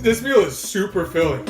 This meal is super filling.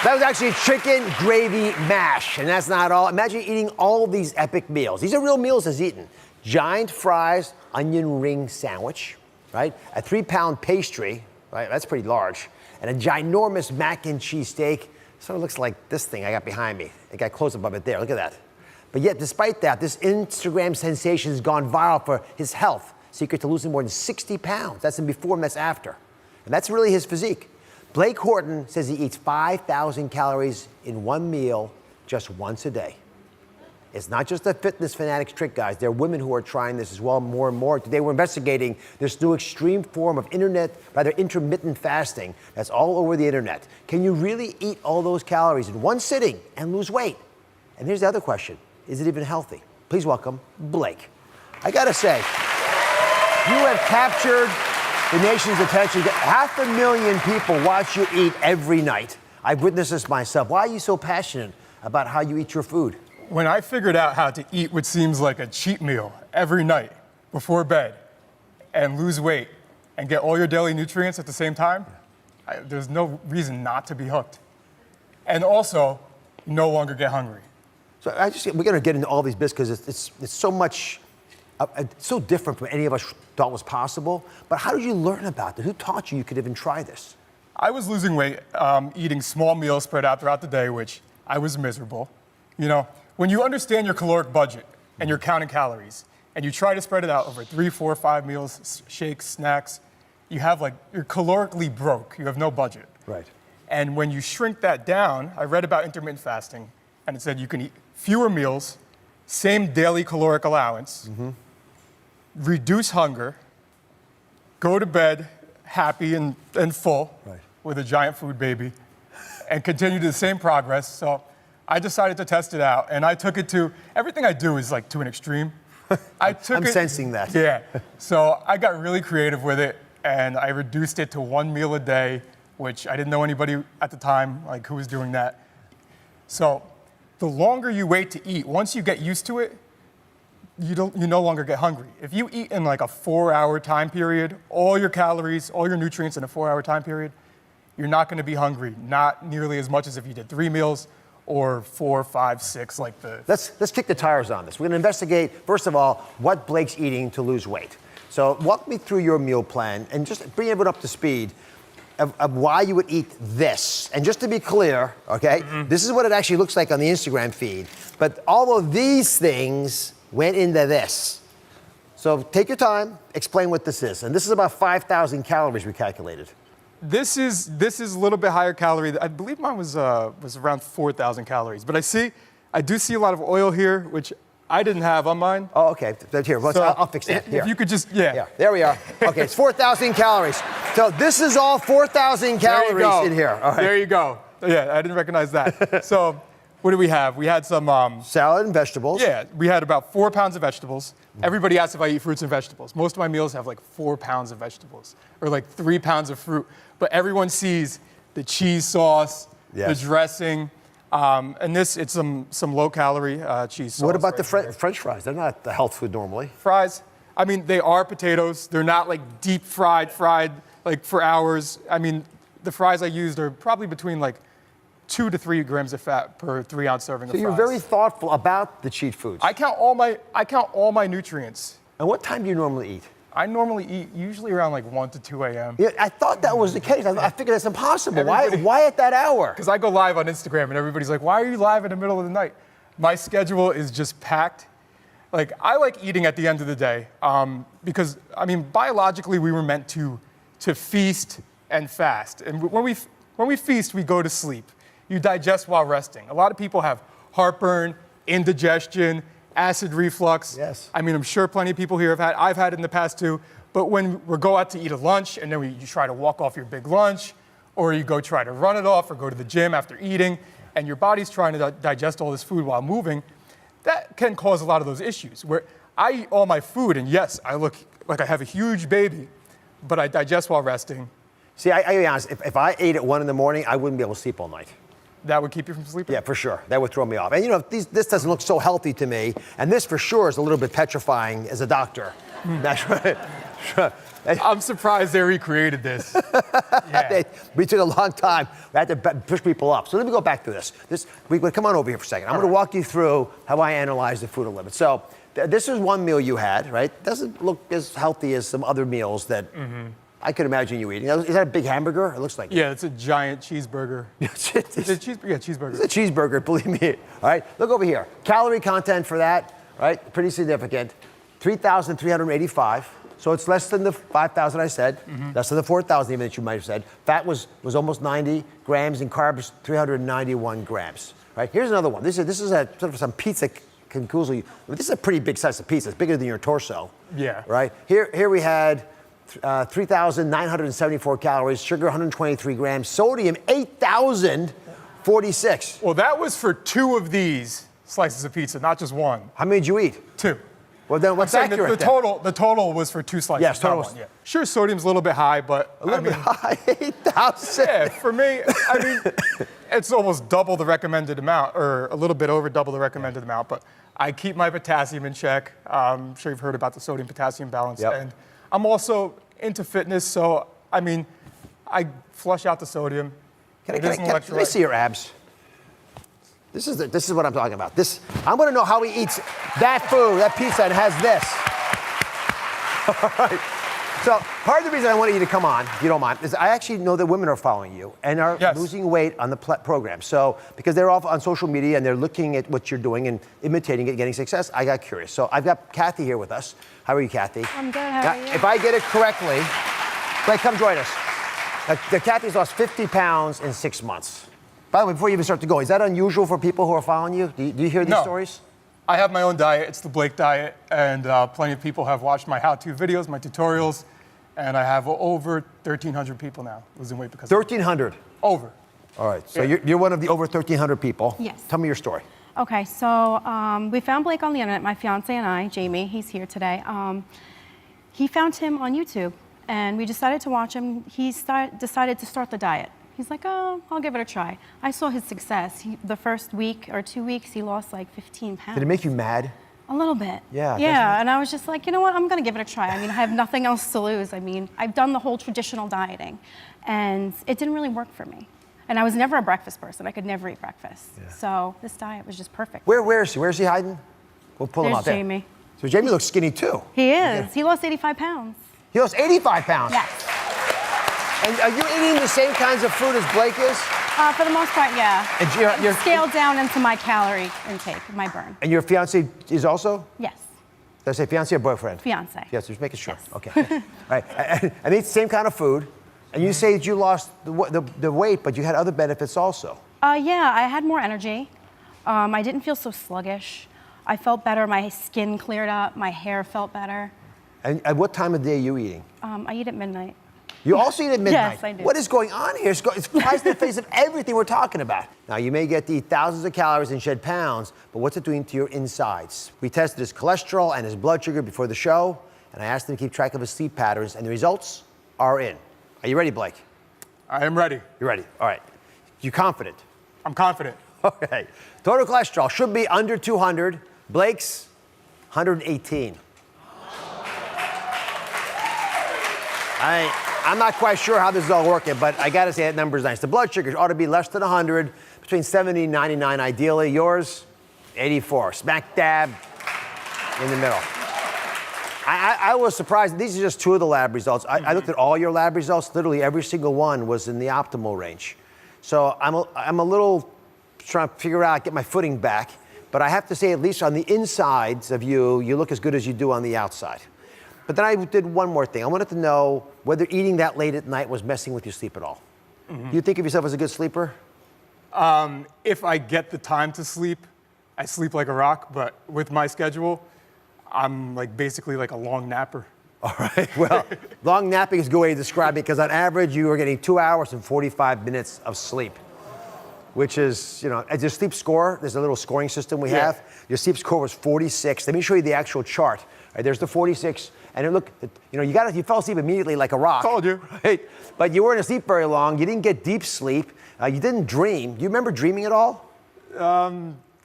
That was actually chicken gravy mash, and that's not all. Imagine eating all of these epic meals. These are real meals as eaten. Giant fries, onion ring sandwich, right? A 3-pound pastry, right? That's pretty large. And a ginormous mac and cheese steak. Sort of looks like this thing I got behind me. I got close up of it there, look at that. But yet, despite that, this Instagram sensation has gone viral for his health. Secret to losing more than 60 pounds. That's him before and that's after. And that's really his physique. Blake Horton says he eats 5,000 calories in one meal just once a day. It's not just a fitness fanatic's trick, guys. There are women who are trying this as well more and more. Today we're investigating this new extreme form of intermittent fasting that's all over the internet. Can you really eat all those calories in one sitting and lose weight? And here's the other question. Is it even healthy? Please welcome Blake. I gotta say, you have captured the nation's attention. 500,000 people watch you eat every night. I've witnessed this myself. Why are you so passionate about how you eat your food? When I figured out how to eat what seems like a cheat meal every night before bed and lose weight and get all your daily nutrients at the same time, there's no reason not to be hooked. And also, no longer get hungry. So we're gonna get into all these bits because it's so much, it's so different from any of us thought was possible. But how did you learn about this? Who taught you could even try this? I was losing weight, eating small meals spread out throughout the day, which I was miserable. You know, when you understand your caloric budget and you're counting calories, and you try to spread it out over 3, 4, 5 meals, shakes, snacks, you're calorically broke. You have no budget. Right. And when you shrink that down, I read about intermittent fasting, and it said you can eat fewer meals, same daily caloric allowance, reduce hunger, go to bed happy and full with a giant food baby, and continue the same progress. So I decided to test it out, and I took it to, everything I do is like to an extreme. I'm sensing that. Yeah. So I got really creative with it, and I reduced it to one meal a day, which I didn't know anybody at the time, like who was doing that. So the longer you wait to eat, once you get used to it, you no longer get hungry. If you eat in like a 4-hour time period, all your calories, all your nutrients in a 4-hour time period, you're not gonna be hungry, not nearly as much as if you did 3 meals or 4, 5, 6, like the... Let's kick the tires on this. We're gonna investigate, first of all, what Blake's eating to lose weight. So walk me through your meal plan and just bring everyone up to speed of why you would eat this. And just to be clear, okay, this is what it actually looks like on the Instagram feed. But all of these things went into this. So take your time, explain what this is. And this is about 5,000 calories we calculated. This is a little bit higher calorie. I believe mine was around 4,000 calories. But I do see a lot of oil here, which I didn't have on mine. Oh, okay. Here, So I'll fix that. Here. If you could just, yeah. Here. There we are. Okay, it's 4,000 calories. So this is all 4,000 calories in here. All right. There you go. Yeah, I didn't recognize that. So what do we have? We had some... salad and vegetables. Yeah, we had about 4 pounds of vegetables. Everybody asks if I eat fruits and vegetables. Most of my meals have like 4 pounds of vegetables or like 3 pounds of fruit. But everyone sees the cheese sauce, the dressing, and it's some low-calorie cheese sauce. What about the French fries? They're not the health food normally. Fries, I mean, they are potatoes. They're not like deep fried like for hours. I mean, the fries I used are probably between like 2 to 3 grams of fat per 3-ounce serving of fries. So you're very thoughtful about the cheat foods. I count all my nutrients. And what time do you normally eat? I normally eat usually around like 1 to 2 a.m. Yeah, I thought that was the case. I figured that's impossible. Why at that hour? Because I go live on Instagram and everybody's like, why are you live in the middle of the night? My schedule is just packed. Like, I like eating at the end of the day because, I mean, biologically we were meant to feast and fast. And when we feast, we go to sleep. You digest while resting. A lot of people have heartburn, indigestion, acid reflux. Yes. I mean, I'm sure plenty of people here I've had it in the past too. But when we go out to eat a lunch and then you try to walk off your big lunch, or you go try to run it off or go to the gym after eating, and your body's trying to digest all this food while moving, that can cause a lot of those issues. Where I eat all my food, and yes, I look like I have a huge baby, but I digest while resting. See, I gotta be honest, if I ate at 1 in the morning, I wouldn't be able to sleep all night. that would keep you from sleeping? Yeah, for sure. That would throw me off. And you know, this doesn't look so healthy to me, and this for sure is a little bit petrifying as a doctor. That's right. I'm surprised they recreated this. Yeah. We took a long time. We had to push people up. So let me go back to this. Come on over here for a second. I'm going to walk you through how I analyze the food a little bit. So this is one meal you had, right? Doesn't look as healthy as some other meals that I could imagine you eating. Is that a big hamburger? It looks like Yeah, it's a giant cheeseburger. It's Is it cheeseburger. It's a cheeseburger, believe me. All right, look over here. Calorie content for that, right? Pretty significant. 3,385. So it's less than the 5,000 I said, less than the 4,000 even that you might have said. Fat was almost 90 grams, and carbs 391 grams. Right? Here's another one. This is a sort of some pizza conclusion. This is a pretty big size of pizza. It's bigger than your torso. Yeah. Right? Here we had 3,974 calories, sugar 123 grams, sodium 8,046. Well, that was for 2 of these slices of pizza, not just one. How many did you eat? 2. Well, then what's Saying accurate the then? total was for 2 slices. Yes, total not was- one, yeah. Sure, sodium's a little bit high, but A little bit high, 8,000. yeah, for me, I mean, it's almost double the recommended amount, or a little bit over double the recommended amount. But I keep my potassium in check. I'm sure you've heard about the sodium-potassium balance, Yep. and I'm also into fitness. So I mean, I flush out the sodium. It is an Let me electrolyte. see your abs. This is what I'm talking about. I want to know how he eats that food, that pizza, and has this. All right. So part of the reason I wanted you to come on, if you don't mind, is I actually know that women are following you and are Yes. losing weight on the program. So because they're off on social media and they're looking at what you're doing and imitating it, getting success, I got curious. So I've got Kathy here with us. How are you, Kathy? I'm good. How Now, are you? if I get it correctly, come join us. Kathy's lost 50 pounds in 6 months. By the way, before you even start to go, is that unusual for people who are following you? Do you hear these No. stories? I have my own diet. It's the Blake diet, and plenty of people have watched my how-to videos, my tutorials, and I have over 1,300 people now losing weight because of 1,300. over. All right. So Yeah. you're one of the over 1,300 people. Yes. Tell me your story. Okay, so we found Blake on the internet, my fiance and I, Jamie, he's here today. He found him on YouTube, and we decided to watch him. He decided to start the diet. He's like, oh, I'll give it a try. I saw his success. The first week or 2 weeks, he lost like 15 pounds. Did it make you mad? A little bit. Yeah, doesn't Yeah, and I was just like, you know what, I'm gonna give it a try. I mean, I have nothing else to lose. I mean, I've done the whole traditional dieting, and it didn't really work for me. And I was never a breakfast person. I could never eat breakfast. So this diet was just perfect. Where is he? Where is he hiding? We'll pull him There's out there. Jamie. So Jamie looks skinny too. He is. He lost 85 pounds. He lost 85 pounds. Yes. And are you eating the same kinds of food as Blake is? For the most part, yeah. And you're- Scaled down into my calorie intake, my burn. And your fiance is also? Yes. Did I say fiance or boyfriend? Fiance. Yes, just making sure. Yes. Okay. All right. And eat the same kind of food. And you say that you lost the weight, but you had other benefits also. Yeah, I had more energy. I didn't feel so sluggish. I felt better. My skin cleared up. My hair felt better. And at what time of day are you eating? I eat at midnight. You also eat at midnight? Yes, I do. What is going on here? It's flies in the face of everything we're talking about. Now, you may get to eat thousands of calories and shed pounds, but what's it doing to your insides? We tested his cholesterol and his blood sugar before the show, and I asked him to keep track of his sleep patterns, and the results are in. Are you ready, Blake? I am ready. You're ready. All right. You confident? I'm confident. Okay. Total cholesterol should be under 200. Blake's 118. I'm not quite sure how this is all working, but I got to say that number's nice. The blood sugar ought to be less than 100, between 70 and 99 ideally. Yours, 84. Smack dab in the middle. I was surprised. These are just 2 of the lab results. I looked at all your lab results. Literally every single one was in the optimal range. So I'm a little trying to figure out, get my footing back. But I have to say, at least on the insides of you, you look as good as you do on the outside. But then I did one more thing. I wanted to know whether eating that late at night was messing with your sleep at all. Do you think of yourself as a good sleeper? If I get the time to sleep, I sleep like a rock, but with my schedule, I'm like basically like a long napper. All right. Well, long napping is a good way to describe it because on average, you are getting 2 hours and 45 minutes of sleep, which is, you know, as your sleep score, there's a little scoring system we Yeah. have. Your sleep score was 46. Let me show you the actual chart. All right, there's the 46. And it looked, you fell asleep immediately like a rock. Told you. Right? But you weren't asleep very long. You didn't get deep sleep. You didn't dream. Do you remember dreaming at all?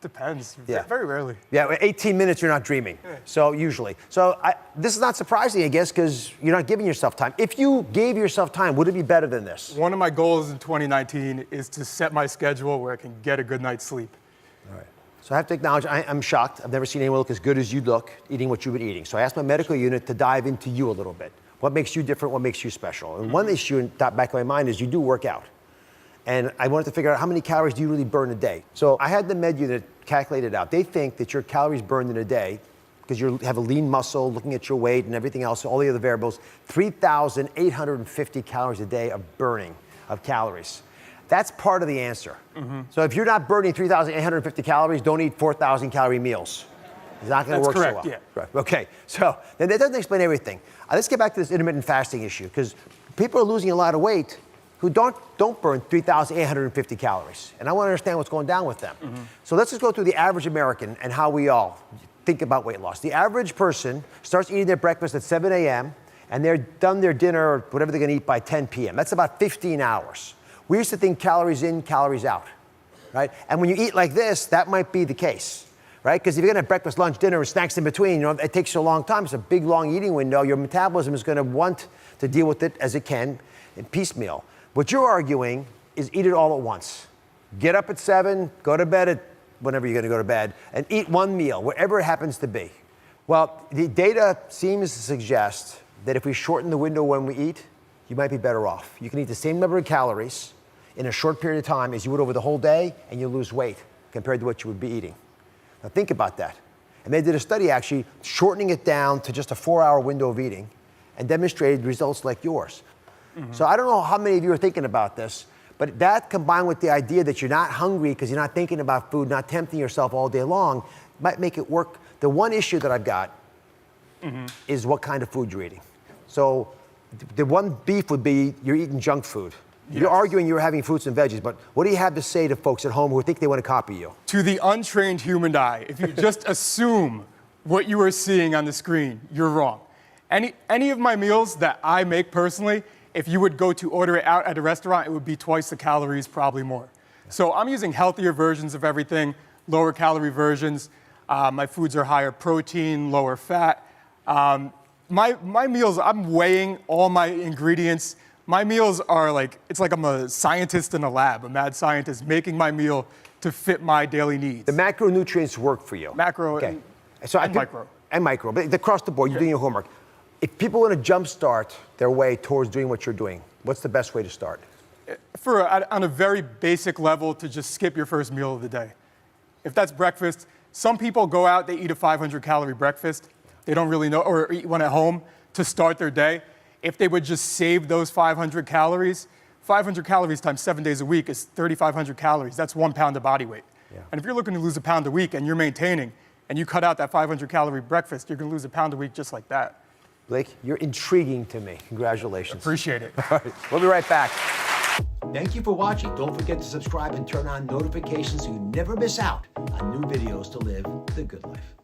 Depends. Yeah. Very rarely. Yeah, 18 minutes you're not dreaming. So usually. So this is not surprising, I guess, because you're not giving yourself time. If you gave yourself time, would it be better than this? One of my goals in 2019 is to set my schedule where I can get a good night's sleep. All right. So I have to acknowledge, I'm shocked. I've never seen anyone look as good as you look eating what you've been eating. So I asked my medical unit to dive into you a little bit. What makes you different? What makes you special? And one issue in the back of my mind is you do work out. And I wanted to figure out how many calories do you really burn a day. So I had the med unit calculate it out. They think that your calories burned in a day, because you have a lean muscle, looking at your weight and everything else, all the other variables, 3,850 calories a day of burning of calories. That's part of the answer. So if you're not burning 3,850 calories, don't eat 4,000 calorie meals. It's not going to work correct, so well. yeah. Right. Okay, so then that doesn't explain everything. Let's get back to this intermittent fasting issue, because people are losing a lot of weight who don't burn 3,850 calories. And I want to understand what's going down with them. So let's just go through the average American and how we all think about weight loss. The average person starts eating their breakfast at 7 a.m. and they're done their dinner or whatever they're going to eat by 10 p.m. That's about 15 hours. We used to think calories in, calories out, right? And when you eat like this, that might be the case, right? Because if you're going to have breakfast, lunch, dinner, and snacks in between, it takes you a long time. It's a big, long eating window. Your metabolism is going to want to deal with it as it can in piecemeal. What you're arguing is eat it all at once. Get up at 7, go to bed at whenever you're going to go to bed, and eat one meal, whatever it happens to be. Well, the data seems to suggest that if we shorten the window when we eat, you might be better off. You can eat the same number of calories in a short period of time as you would over the whole day, and you'll lose weight compared to what you would be eating. Now think about that. And they did a study actually shortening it down to just a 4-hour window of eating and demonstrated results like yours. So I don't know how many of you are thinking about this, but that combined with the idea that you're not hungry because you're not thinking about food, not tempting yourself all day long, might make it work. The one issue that I've got is what kind of food you're eating. So the one beef would be you're eating junk food. Yes. You're arguing you're having fruits and veggies, but what do you have to say to folks at home who think they want to copy you? To the untrained human eye, if you just assume what you are seeing on the screen, you're wrong. Any of my meals that I make personally, if you would go to order it out at a restaurant, it would be twice the calories, probably more. So I'm using healthier versions of everything, lower calorie versions. My foods are higher protein, lower fat. My meals, I'm weighing all my ingredients. My meals are it's like I'm a scientist in a lab, a mad scientist making my meal to fit my daily needs. The macronutrients work for you. Macro Okay. So and micro. And micro, but across the board, you're doing your homework. If people want to jumpstart their way towards doing what you're doing, what's the best way to start? On a very basic level, to just skip your first meal of the day. If that's breakfast, some people go out, they eat a 500-calorie breakfast. They don't really know, or eat one at home to start their day. If they would just save those 500 calories times 7 days a week is 3,500 calories. That's 1 pound of body weight. Yeah. And if you're looking to lose a pound a week and you're maintaining, and you cut out that 500-calorie breakfast, you're going to lose a pound a week just like that. Blake, you're intriguing to me. Congratulations. Appreciate it. All right, we'll be right back. Thank you for watching. Don't forget to subscribe and turn on notifications so you never miss out on new videos to live the good life.